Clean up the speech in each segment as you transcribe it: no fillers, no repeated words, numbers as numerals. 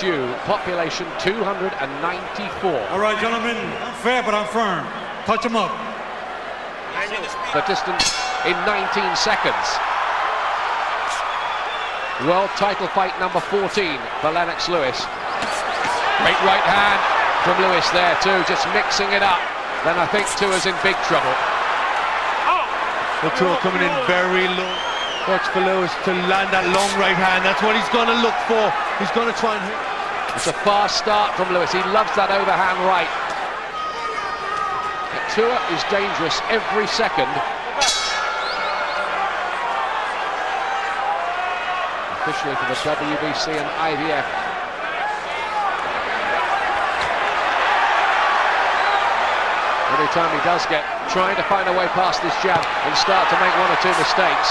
LSU, population 294. All right, gentlemen, I'm fair, but I'm firm. Touch him up. The distance in 19 seconds. World title fight number 14 for Lennox Lewis. Great right hand from Lewis there too, just mixing it up. Then I think Tua's in big trouble. Well, Tua coming in very low. Watch for Lewis to land that long right hand. That's what he's going to look for. He's going to try and hit. It's a fast start from Lewis. He loves that overhand right. But Tua is dangerous every second. Officially for the WBC and IDF. Every time he does get trying to find a way past this jab and start to make one or two mistakes.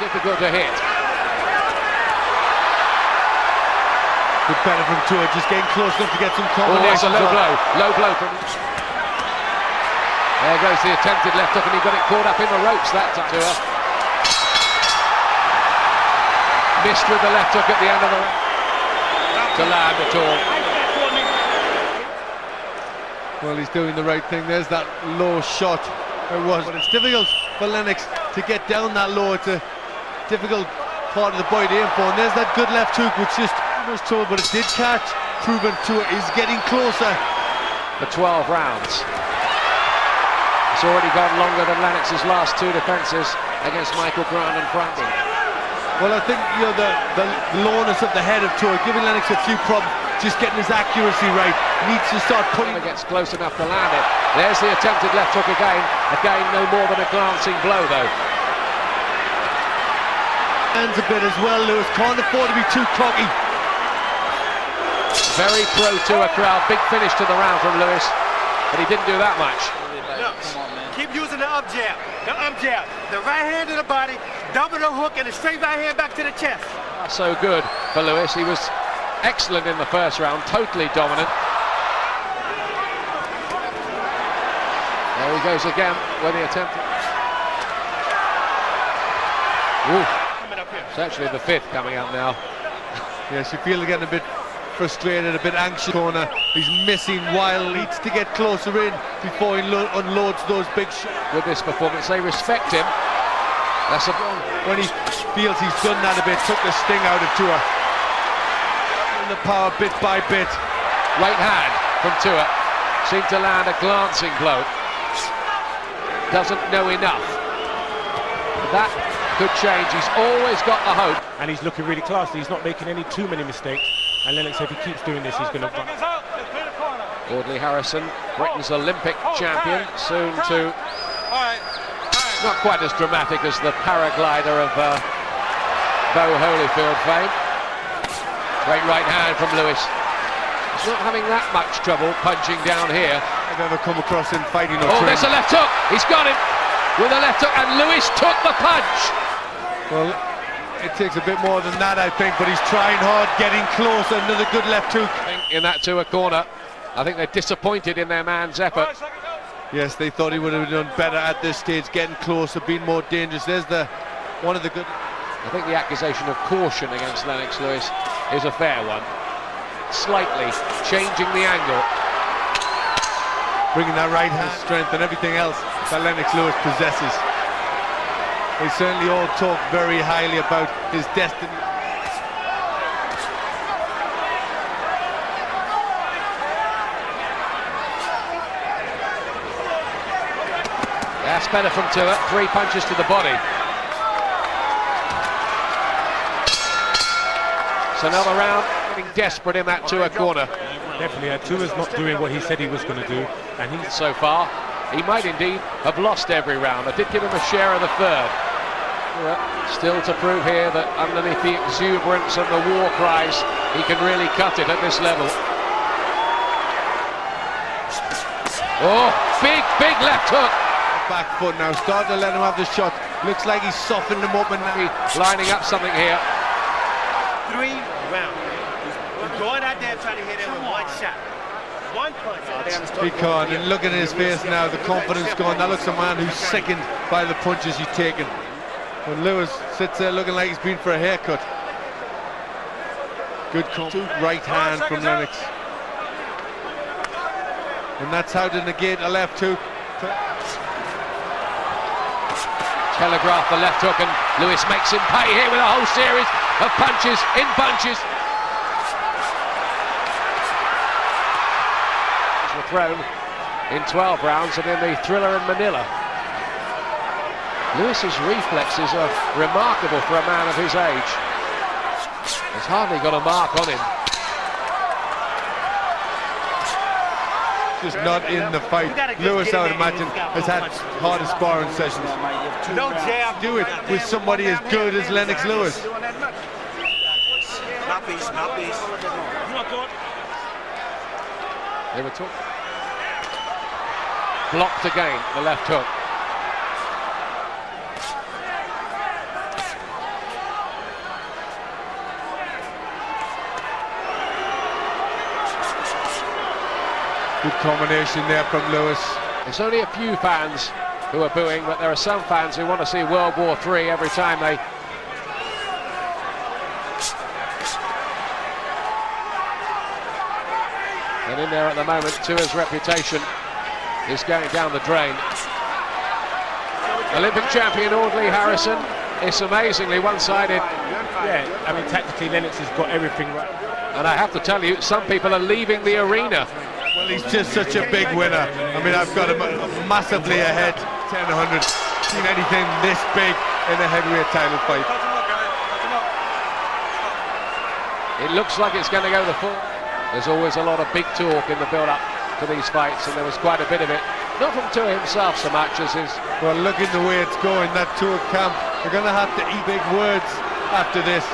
Difficult to hit. Good better from Tua, just getting close enough to get some combinations. Oh, that's a low blow from... There goes the attempted left hook, and he got it caught up in the ropes that time. Tua missed with the left hook at the end of the to land at all. Well, he's doing the right thing. There's that low shot. It was, but it's difficult for Lennox to get down that low. It's a difficult part of the body to aim for. And there's that good left hook, which just was told, but it did catch. Proven Tua is getting closer. For 12 rounds. It's already gone longer than Lennox's last two defences against Michael Brown and Franklin. Well, I think the lowness of the head of Tua giving Lennox a few problems. Just getting his accuracy right. Needs to start putting. Gets close enough to land it. There's the attempted left hook again. Again, no more than a glancing blow, though. Hands a bit as well, Lewis. Can't afford to be too cocky. Very pro-Tua crowd. Big finish to the round from Lewis, but he didn't do that much. No, keep using the up jab. The up jab. The right hand to the body, double the hook, and a straight right hand back to the chest. So good for Lewis. He was excellent in the first round, totally dominant. There he goes again with the attempt. Ooh. It's actually the fifth coming up now. Yes, you feel getting a bit frustrated, a bit anxious. Corner. He's missing while he needs to get closer in before he unloads those big shots. With this performance, they respect him. That's a when he feels he's done that a bit, took the sting out of Tua. The power bit by bit. Right hand from Tua. Seemed to land a glancing blow. Doesn't know enough. That could change. He's always got the hope. And he's looking really classy. He's not making too many mistakes. And Lennox, if he keeps doing this, he's going to run. Audley Harrison, Britain's Olympic champion, soon to... Not quite as dramatic as the paraglider of Bo Holyfield fame. Great right hand from Lewis. He's not having that much trouble punching down here. I've never come across him fighting. Oh, there's a left hook. He's got him with a left hook, and Lewis took the punch. Well, it takes a bit more than that, I think, but he's trying hard, getting close. Another good left hook. In that Tua corner, I think they're disappointed in their man's effort. Yes, they thought he would have done better at this stage, getting closer, being more dangerous. There's one of the good... I think the accusation of caution against Lennox Lewis is a fair one. Slightly changing the angle. Bringing that right hand strength and everything else that Lennox Lewis possesses. They certainly all talk very highly about his destiny. That's better from Tua. 3 punches to the body. It's another round, getting desperate in that Tua corner. Definitely, Tua's not doing what he said he was going to do, and he's so far. He might indeed have lost every round. I did give him a share of the third. Still to prove here that underneath the exuberance and the war cries, he can really cut it at this level. Oh, big left hook. Back foot now, start to let him have the shot. Looks like he's softened him up and now lining up something here. 3 rounds. We're going out there trying to hit him with one shot. One punch. He can't, and look at his face now, the confidence gone. That looks a man who's sickened by the punches he's taken. When Lewis sits there looking like he's been for a haircut. Good right hand from Lennox. And that's how to negate a left hook. Telegraph the left hook, and Lewis makes him pay here with a whole series of punches in bunches. Were thrown in 12 rounds and in the thriller in Manila. Lewis's reflexes are remarkable for a man of his age. He's hardly got a mark on him. Just not in the fight. Lewis, I would imagine, has had harder sparring sessions. No jab. Do it with somebody as good as Lennox Lewis. Mouthpiece. They were talking. Blocked again, the left hook. Good combination there from Lewis. There's only a few fans who are booing, but there are some fans who want to see World War III every time they... And in there at the moment, Tua's reputation is going down the drain. Olympic champion Audley Harrison. It's amazingly one-sided. Yeah, I mean, tactically, Lennox has got everything right. And I have to tell you, some people are leaving the arena. Well, he's just such a big winner. I mean, I've got him massively ahead. 10-100. Seen anything this big in a heavyweight title fight. It looks like it's going to go the full. There's always a lot of big talk in the build-up to these fights, and there was quite a bit of it. Not from Tua himself so much as his... Well, look at the way it's going, that Tua camp. They're going to have to eat big words after this.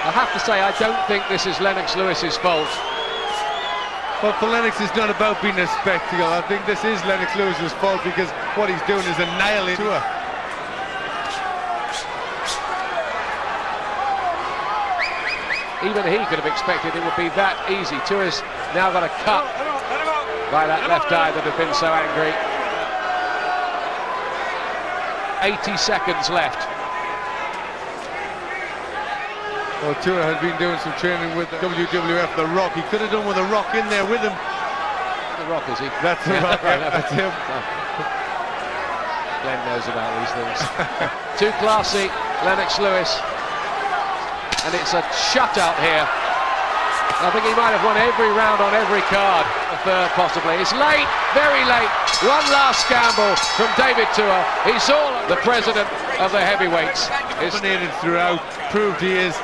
I have to say, I don't think this is Lennox Lewis's fault. But for Lennox, it's not about being a spectacle. I think this is Lennox Lewis's fault because what he's doing is annihilating Tua. Even he could have expected it would be that easy. Tua's now got a cut by that left eye that had been so angry. 80 seconds left. Well, Tua has been doing some training with the WWF, The Rock. He could have done with a Rock in there with him. The Rock, is he? That's The Rock, that's him. Glenn knows about these things. Too classy, Lennox Lewis. And it's a shutout here. I think he might have won every round on every card. A third, possibly. It's late, very late. One last gamble from David Tua. He's all the president of the heavyweights. Dominated throughout, proved he is.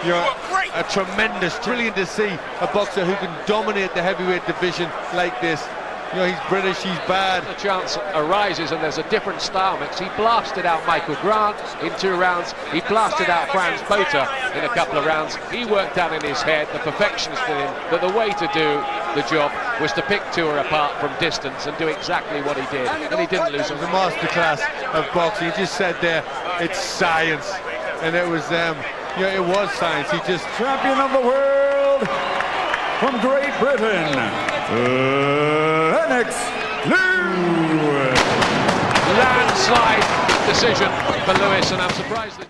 A tremendous, brilliant to see a boxer who can dominate the heavyweight division like this. You know, he's British, he's bad. The chance arises and there's a different style mix. He blasted out Michael Grant in 2 rounds. He blasted out Franz Botha in a couple of rounds. He worked out in his head, the perfectionist in him, that the way to do the job was to pick Tua apart from distance and do exactly what he did. And he didn't lose. It was a masterclass of boxing. He just said there, it's science. And it was, it was science. He just... Champion of the world from Great Britain, Lennox Lewis. Landslide decision for Lewis, and I'm surprised that